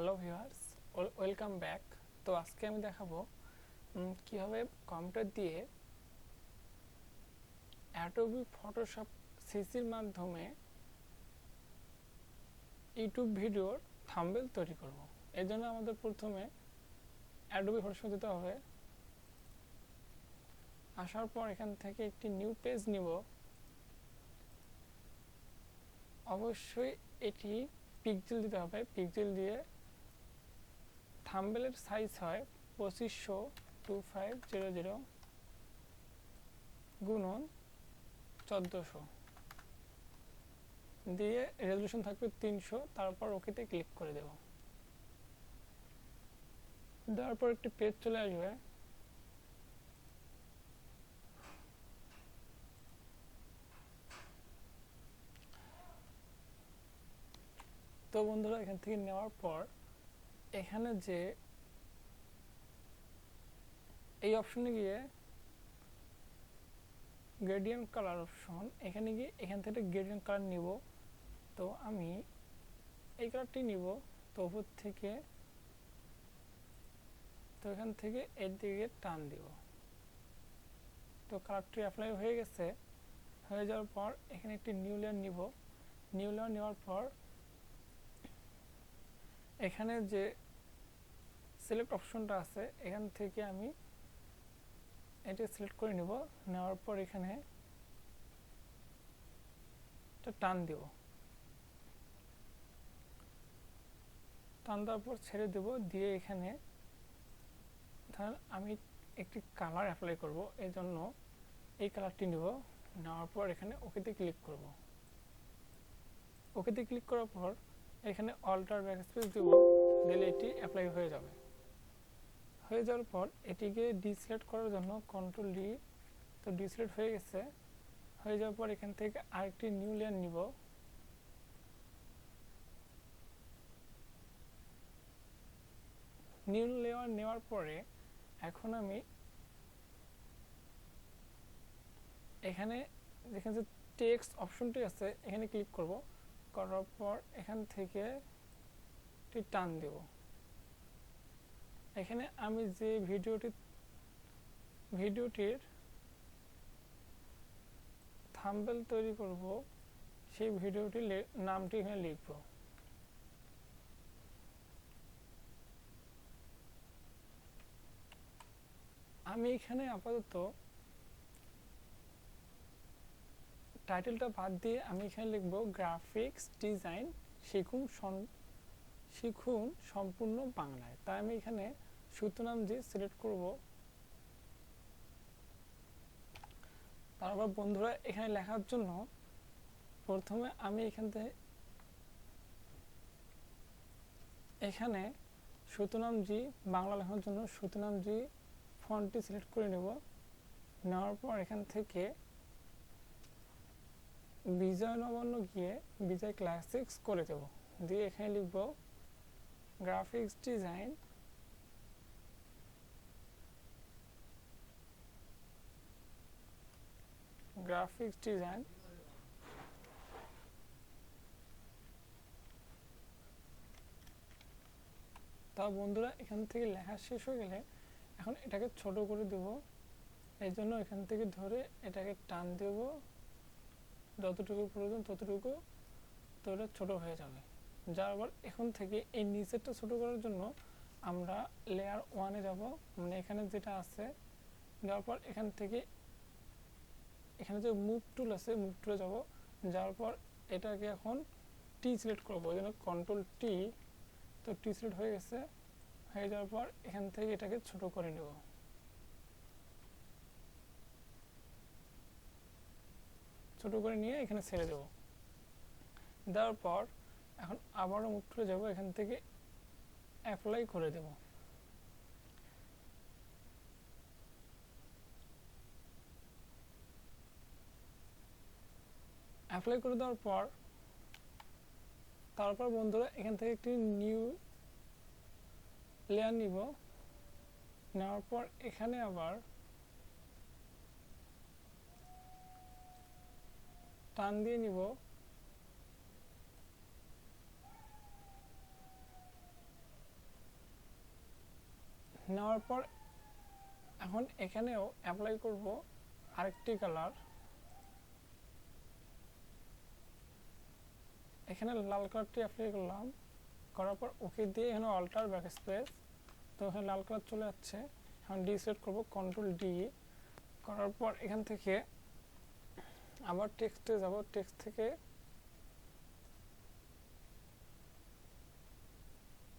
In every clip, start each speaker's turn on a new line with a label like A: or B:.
A: Hello viewers, welcome back. তো আজকে আমি দেখাবো কিভাবে কম্পিউটার দিয়ে অ্যাডোবি ফটোশপ সিসির মাধ্যমে ইউটিউব ভিডিওর থাম্বনেল তৈরি করব। এর জন্য আমাদের প্রথমে অ্যাডোবি ফটোশপ দিতে হবে। আসার পর এখান থেকে একটি নিউ পেজ নিব। অবশ্যই এটি পিক্সেল দিতে হবে। পিক্সেল দিয়ে থাম্বনেলের সাইজ হয় 2500 গুণন 1400 দিয়ে রেজলিউশন থাকবে 300। তারপর ওকেতে ক্লিক করে দেব। দেওয়ার পর একটি পেজ চলে আসবে। তো বন্ধুরা, এখান থেকে নেওয়ার পর এখানে যে এই অপশনে গিয়ে গ্রেডিয়েন্ট কালার অপশন, এখানে গিয়ে এখান থেকে গ্রেডিয়েন্ট কালার নিব। তো আমি এই কালারটি নিব। তো উপর থেকে এখান থেকে এর দিকে টান দিব। তো কালারটি অ্যাপ্লাই হয়ে গেছে। হয়ে যাওয়ার পর এখানে একটি নিউ লেয়ার নিব। নিউ লেয়ার নেওয়ার পর এখানে যে সিলেক্ট অপশনটা আছে এখান থেকে আমি এটি সিলেক্ট করে নিব। নেওয়ার পর এখানে টান দিব। টান দেওয়ার পর ছেড়ে দেব। দিয়ে এখানে ধরেন আমি একটি কালার অ্যাপ্লাই করব, এই জন্য এই কালারটি নিব। নেওয়ার পর এখানে ওকেতে ক্লিক করব। ওকেতে ক্লিক করার পর এখানে অল্টার ব্যাকস্পেস দেব। দিলে এটি অ্যাপ্লাই হয়ে যাবে। হয়ে যাওয়ার পর এটিকে ডিসিলেক্ট করার জন্য কন্ট্রোল ডি। তো ডিসিলেক্ট হয়ে গেছে। হয়ে যাওয়ার পর এখান থেকে আরেকটি নিউ লেয়ার নিব। নিউ লেয়ার নেওয়ার পরে এখন আমি এখানে যেখানে যে টেক্সট অপশনটি আছে এখানে ক্লিক করব। করার পর এখান থেকে টান দেব। এখানে আমি যে ভিডিওটির থাম্বনেল তৈরি করব সেই ভিডিওটির নামটি এখানে লিখব। আমি এখানে আপাতত টাইটেলটা বাদ দিয়ে আমি এখানে লিখব গ্রাফিক্স ডিজাইন শিখুন সম্পূর্ণ বাংলায়। তাই আমি এখানে সুতরাং যে সিলেক্ট করব। তারপর বন্ধুরা, এখানে লেখার জন্য প্রথমে আমি এখানে সুতরাং জি বাংলা লেখার জন্য সুতরাং জি ফন্টটি সিলেক্ট করে নেব। নেওয়ার পর এখান থেকে বিজয় নবান্ন গিয়ে বিজয় ক্লাসিক্স করে দেব। দিয়ে এখানে লিখব গ্রাফিক্স ডিজাইন তা বন্ধুরা, এখান থেকে লেখা শেষ হয়ে গেলে এখন এটাকে ছোট করে দেব। এই জন্য এখান থেকে ধরে এটাকে টান দেব। যতটুকু প্রয়োজন ততটুকু, তো এটা ছোট হয়ে যাবে। যার পর এখন থেকে এই নিচেরটা ছোট করার জন্য আমরা লেয়ার 1-এ যাব। মানে এখানে যেটা আছে, যাওয়ার পর এখান থেকে এখানে যে মুভ টুল আছে মুভ টুলে যাব। যাওয়ার পর এটাকে এখন টি সিলেক্ট করবো, ওই জন্য কন্ট্রোল টি। তো টি সিলেক্ট হয়ে গেছে। হয়ে যাওয়ার পর এখান থেকে এটাকে ছোট করে নেব। ছোট করে নিয়ে এখানে ছেড়ে দেব। দেওয়ার পর এখন আবারও মুভ টুলে যাব। এখান থেকে অ্যাপ্লাই করে দেব। অ্যাপ্লাই করে দেওয়ার পর তারপর বন্ধুরা এখান থেকে একটি নিউ লেয়ার নিব। নেওয়ার পর এখানে আবার টান দিয়ে নিব। নেওয়ার পর এখন এখানেও অ্যাপ্লাই করব আরেকটি কালার। এখানে লাল কালারটি অ্যাপ্লাই করলাম, করার পর ওকে দিয়ে এখানে অল্টার ব্যাকস্পেস, তো এখানে লাল কালার চলে যাচ্ছে। এখন ডি সিলেক্ট করব, কন্ট্রোল ডি করার পর এখান থেকে আবার টেক্সটে যাব, টেক্সট থেকে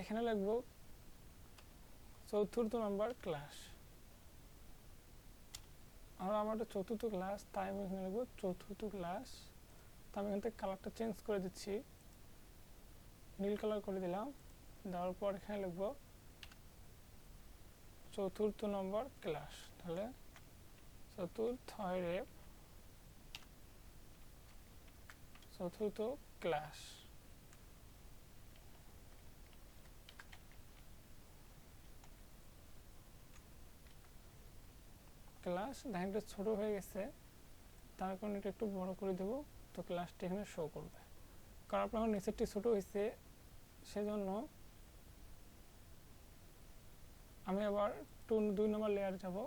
A: এখানে লিখব ৪র্থ নাম্বার ক্লাস। আমার একটা ৪র্থ ক্লাস, তাই আমি এখানে লিখব ৪র্থ ক্লাস। তো আমি এখান থেকে কালারটা চেঞ্জ করে দিচ্ছি, নীল কালার করে দিলাম। দেওয়ার পর এখানে লিখব ৪র্থ নম্বর ক্লাস, তাহলে ৪র্থ ক্লাস। দেখেন এটা ছোট হয়ে গেছে, তার কারণে এটা একটু বড় করে দেব, তো ক্লাসটি এখানে শো করবে। কারণ আপনার নিচেরটি ছোট হয়েছে, সেজন্য আমি আবার 2 নম্বর লেয়ার যাব।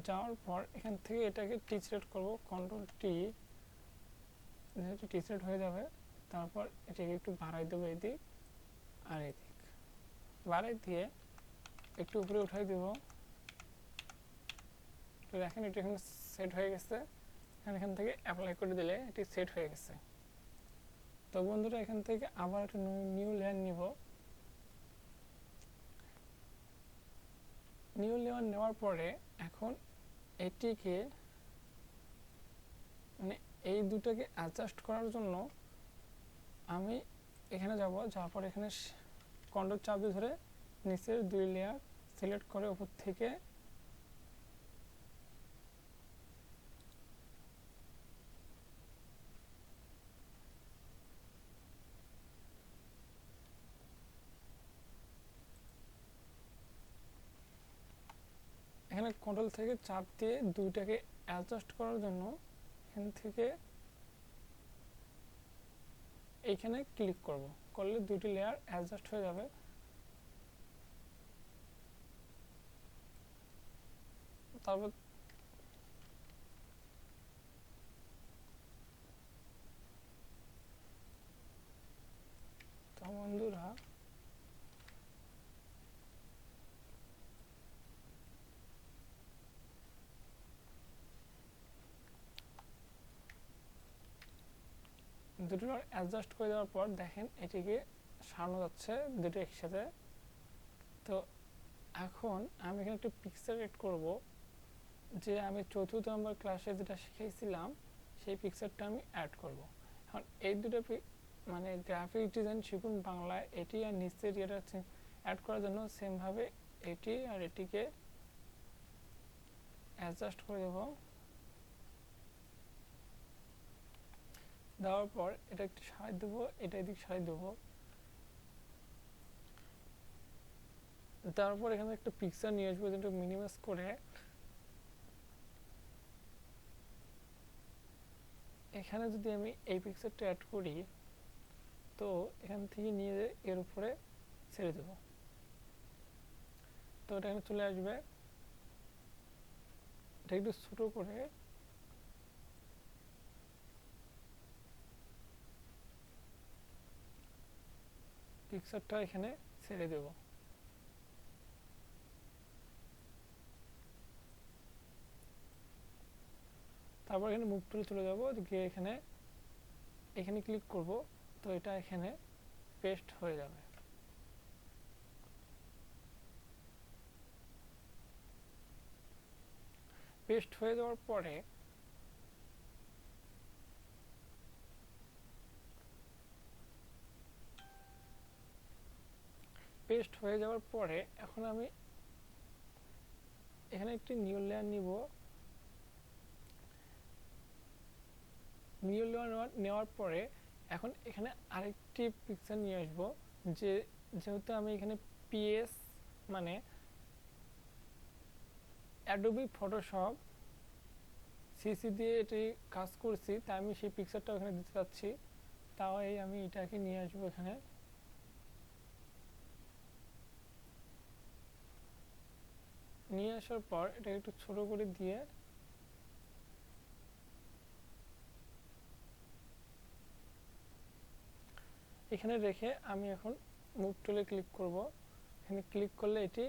A: যাওয়ার পর এখান থেকে এটাকে টি সিলেক্ট করব, কন্ট্রোল টি, যেহেতু টি সিলেক্ট হয়ে যাবে। তারপর এটাকে একটু বাড়াই দেবো এদিক আর এদিক, বাড়াই দিয়ে একটু উপরে উঠাই দেব। তো দেখেন এটা এখানে সেট হয়ে গেছে। এখান থেকে অ্যাপ্লাই করে দিলে এটি সেট হয়ে গেছে। তো বন্ধুরা এখান থেকে আবার একটা নিউ লেয়ার নিব। নিউ লেয়ার নেওয়ার পরে এখন এটিকে মানে এই দুটাকে অ্যাডজাস্ট করার জন্য আমি এখানে যাব, যাওয়ার পর এখানে কন্ট্রোল চাপ দিয়ে ধরে নিচের 2 লেয়ার সিলেক্ট করে উপর থেকে এখানে কন্ট্রোল থেকে চাপ দিয়ে দুইটাকে অ্যাডজাস্ট করার জন্য এখান থেকে এইখানে ক্লিক করব, করলে দুটি লেয়ার অ্যাডজাস্ট হয়ে যাবে। তারপর তো বন্ধুরা দুটো অ্যাডজাস্ট করে দেওয়ার পর দেখেন এটিকে সারানো যাচ্ছে দুটো একসাথে। তো এখন আমি এখানে একটা পিকচার এড করব, যে আমি 4র্থ নম্বর ক্লাসে যেটা শিখেছিলাম সেই পিকচারটা আমি অ্যাড করব। এখন এই দুটো মানে গ্রাফিক ডিজাইন শিখুন বাংলায়, এটি আর নিচের এটা অ্যাড করার জন্য সেমভাবে এটি আর এটিকে অ্যাডজাস্ট করে দেব। দেওয়ার পর এটা একটু সারাই দেবো, এটা এদিক সারাই দেবো। তারপর এখানে একটা পিকচার নিয়ে আসবো, যেটা মিনিমাইজ করে এখানে যদি আমি এই পিকচারটা অ্যাড করি, তো এখান থেকে নিয়ে এর উপরে ছেড়ে দেব, তো এটা এখানে চলে আসবে। এটা একটু ছোট করে পিকচারটা এখানে ছেড়ে দেব। তারপর এখানে মুভ টুলে চলে যাব, গিয়ে এখানে ক্লিক করব, তো এটা এখানে পেস্ট হয়ে যাবে। পেস্ট হয়ে যাওয়ার পরে এখন আমি এখানে একটি নিউ লেয়ার নিব। নিউ লেয়ার নেওয়ার পরে এখন এখানে আরেকটি পিকচার নিয়ে আসব, যেহেতু আমি এখানে পিএস মানে অ্যাডোবি ফটোশপ সিসি দিয়ে এটি কাজ করছি, তাই আমি সেই পিকচারটা ওখানে দিতে চাচ্ছি। তাই আমি এটাকে নিয়ে আসবো এখানে। নিয়ে আসার পর এটাকে একটু ছোট করে দিয়ে এখানে রেখে আমি এখন মুভ টুলে ক্লিক করব। এখানে ক্লিক করলে এটি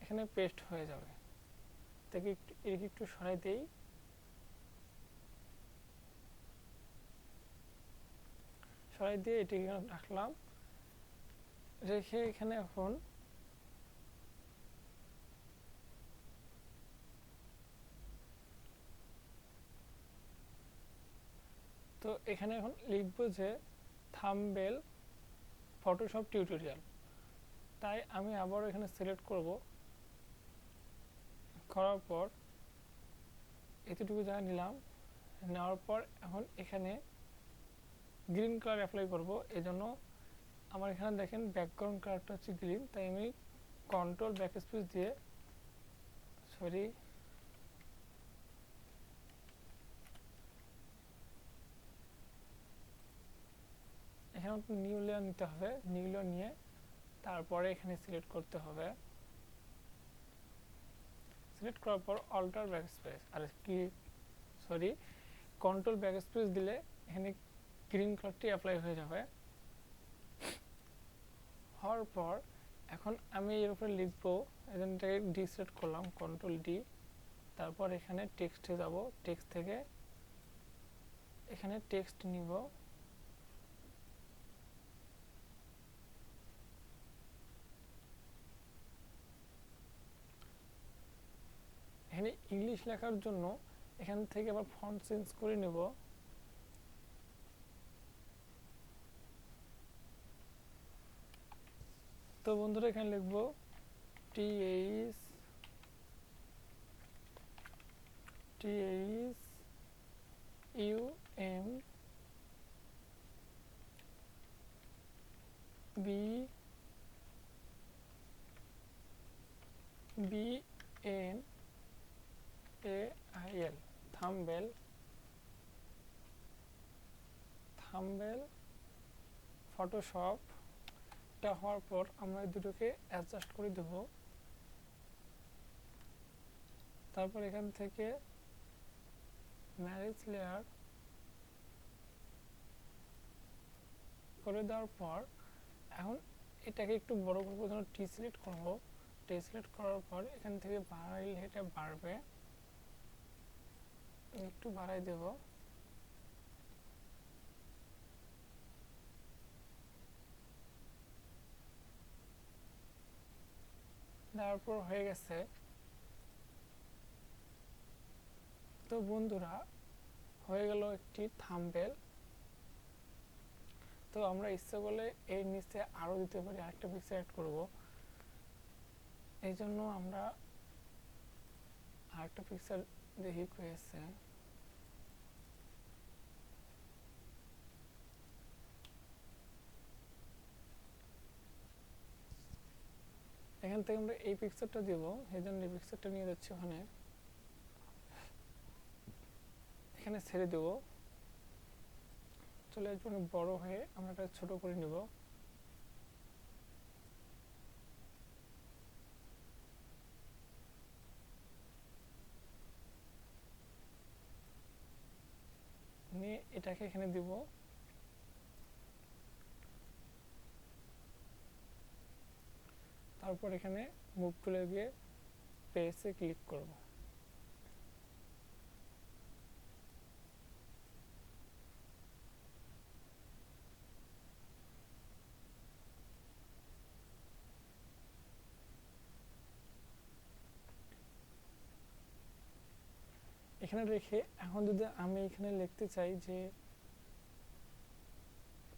A: এখানে পেস্ট হয়ে যাবে। তাকে এটাকে একটু সরাই দেই। সরাই দিয়ে এটি এখানে রাখলাম। রেখে এখানে এখন তো এখানে এখন লিখব যে থাম্বনেল ফটোশপ টিউটোরিয়াল। তাই আমি আবার এখানে সিলেক্ট করব। করার পর এতটুকু জায়গা নিলাম। নেওয়ার পর এখন এখানে গ্রিন কালার অ্যাপ্লাই করব। এজন্য আমার এখানে দেখেন ব্যাকগ্রাউন্ড কালারটা হচ্ছে গ্রিন, তাই আমি কন্ট্রোল ব্যাকস্পেস দিয়ে এখানে নিউ লেয়ার নিতে হবে। নিউ লেয়ার নিয়ে তারপরে এখানে সিলেক্ট করতে হবে। সিলেক্ট করার পর অল্টার ব্যাকস্পেস কন্ট্রোল ব্যাকস্পেস দিলে এখানে গ্রিন কালারটি অ্যাপ্লাই হয়ে যাবে। হওয়ার পর এখন আমি এর উপরে লিখবো, এটাকে ডি সিলেক্ট করলাম, কন্ট্রোল ডি। তারপর এখানে টেক্সটে যাব। টেক্সট থেকে এখানে টেক্সট নিব। এখানে ইংলিশ লেখার জন্য এখান থেকে আবার ফন্ট চেঞ্জ করে নেব। তো বন্ধুরা এখানে লিখবো THUMBNAIL থাম্বনেল ফটোশপ। এটা হওয়ার পর আমরা দুটোকে অ্যাডজাস্ট করে দেব। তারপর এখান থেকে ম্যারেজ লেয়ার করে দেওয়ার পর এখন এটাকে একটু বড় করবো, জন্য টি সিলেক্ট করবো। টি সিলেক্ট করার পর এখান থেকে বাড়াইলে এটা বাড়বে, একটু বাড়াই দেব। তারপর হয়ে গেছে। তো বন্ধুরা হয়ে গেল একটি থাম্বনেল। তো আমরা ইচ্ছে করলে এর নিচে আরো দিতে পারি, আরেকটা পিকচার অ্যাড করব। এই জন্য আমরা আরেকটা পিকচার দেখি হয়েছে। এখান থেকে আমরা এই পিকচারটা দেব। এই জন্য এই পিকচারটা নিয়ে যাচ্ছি ওখানে, এখানে ছেড়ে দেব। চলে আসবে অনেক বড় হয়ে, আমরা এটা ছোট করে নেব। নিয়ে এটাকে এখানে দিব। তারপর এখানে মুভ টুলে গিয়ে পেজে ক্লিক করব। এখানে রেখে এখন যদি আমি এখানে লিখতে চাই যে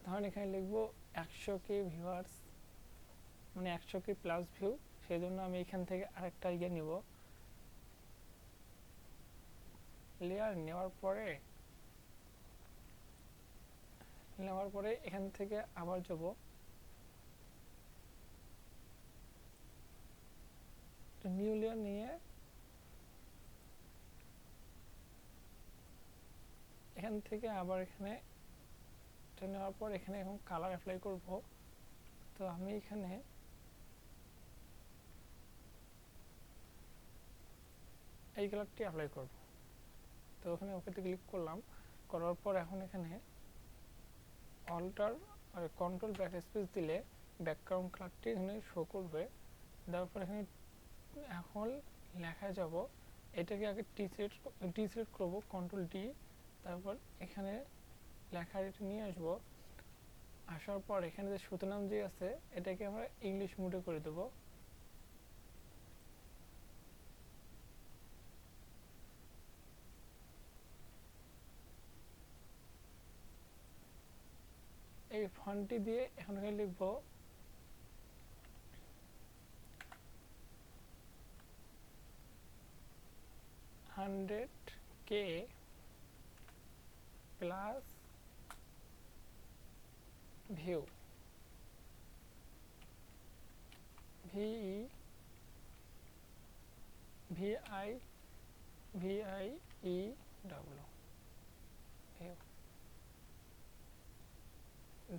A: ধরেন এখানে লিখবো 100K ভিউয়ার্স, মানে 100K প্লাস ভিউ। সেই জন্য আমি এখান থেকে আরেকটা ইয়ে নিব। লেয়ার নেওয়ার পরে এখান থেকে আবার যাব নিউ লেয়ার নিয়ে এখান থেকে আবার এখানে নেওয়ার পর এখানে এখন কালার অ্যাপ্লাই করব। তো আমি এখানে এই কালারটি অ্যাপ্লাই করব। তো ওখানে ওকেতে ক্লিক করলাম, করার পর এখন এখানে অল্টার আর কন্ট্রোল ব্যাক স্পেস দিলে ব্যাকগ্রাউন্ড কালারটি এখানে শো করবে। তারপর এখানে এখন লেখায় যাব, এটাকে আগে টি সিলেক্ট করবো, কন্ট্রোল ডি, তারপর এখানে লেখার এটা নিয়ে আসবো। আসার পর এখানে যে সুতনাম যে আছে এটাকে আমরা ইংলিশ মোডে করে দেবো। এই ফন্টটি দিয়ে এখন এখানে লিখবো 100K প্লাস ভিউ, VIEW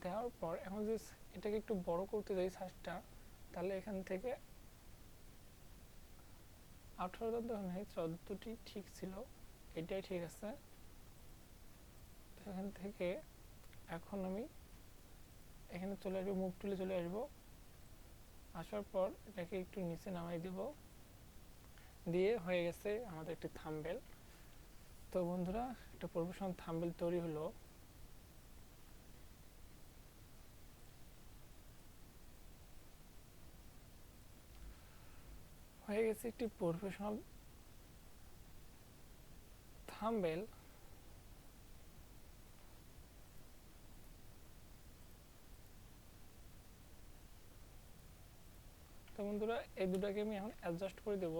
A: দেওয়ার পর এখন যে এটাকে একটু বড় করতে যাই সাইজটা, তাহলে এখান থেকে 18 ধরনের 14টি ঠিক ছিল, এটাই ঠিক আছে। এখান থেকে এখন আমি এখানে চলে আসবো, মুভ টুলে চলে আসবো। আসার পর এটাকে একটু নিচে নামাই দিব, দিয়ে হয়ে গেছে আমাদের একটি থাম্বনেল। তো বন্ধুরা, একটা প্রফেশনাল থাম্বনেল তৈরি হলো। হয়ে গেছে একটি প্রফেশনাল থাম্বনেল। তো বন্ধুরা, এই দুটাকে আমি এখন অ্যাডজাস্ট করে দেব।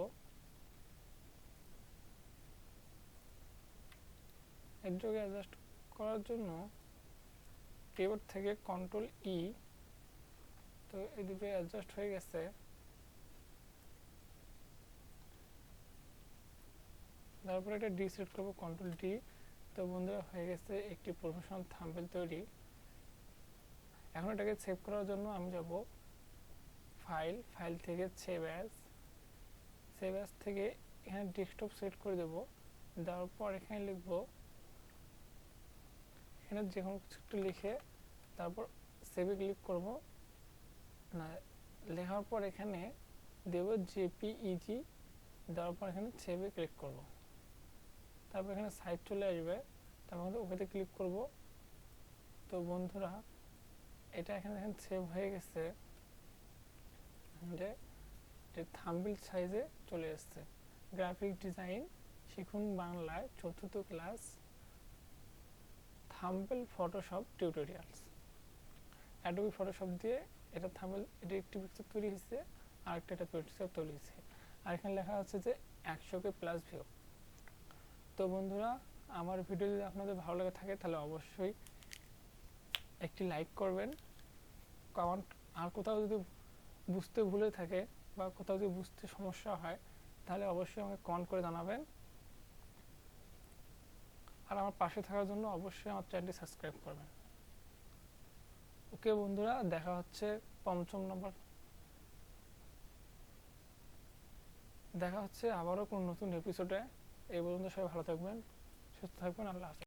A: এই দুটোকে অ্যাডজাস্ট করার জন্য কিবোর্ড থেকে কন্ট্রোল ই, তো এই দুটো অ্যাডজাস্ট হয়ে গেছে। তারপরে এটা ডি সিলেক্ট করবো, কন্ট্রোল ডি। তো বন্ধুরা, হয়ে গেছে একটি প্রফেশনাল থাম্বনেল তৈরি। এখন এটাকে সেভ করার জন্য আমি যাব ফাইল থেকে সেভ অ্যাজ থেকে এখানে ডেস্কটপ সেট করে দেব। দেওয়ার পর এখানে লিখব, এখানে যে কোনো কিছু একটু লিখে তারপর সেভে ক্লিক করব। না, লেখার পর এখানে দেব জেপিইজি, দেওয়ার পর এখানে সেভে ক্লিক করব। তারপর এখানে সাইড চলে আসবে, তারপর ওকেতে ক্লিক করব। তো বন্ধুরা, এটা এখানে সেভ হয়ে গেছে, যে থাম্বনেল সাইজে চলে এসছে। গ্রাফিক ডিজাইন শিখুন বাংলায় 4th class, thumbnail Photoshop tutorials. Adobe Photoshop দিয়ে এটা থাম্বনেল, এটা একটি পিকচার তৈরি হয়েছে, আর একটা পিকচার তৈরি হয়েছে। আর এখানে লেখা আছে যে 100K প্লাস ভিউ। তো বন্ধুরা, আমার ভিডিও যদি আপনাদের ভালো লাগে থাকে তাহলে অবশ্যই একটি লাইক করবেন, কমেন্ট, আর কোথাও যদি বুঝতে ভুলে থাকে বা কোথাও যদি বুঝতে সমস্যা হয় তাহলে অবশ্যই আমাকে কমেন্ট করে জানাবেন। আর আমার পাশে থাকার জন্য অবশ্যই আমার চ্যানেলটি সাবস্ক্রাইব করবেন। ওকে বন্ধুরা, দেখা হচ্ছে 5ম নম্বর, দেখা হচ্ছে আবারও কোনো নতুন এপিসোডে। এই পর্যন্ত সবাই ভালো থাকবেন, সুস্থ থাকবেন, আল্লাহ হাফেজ।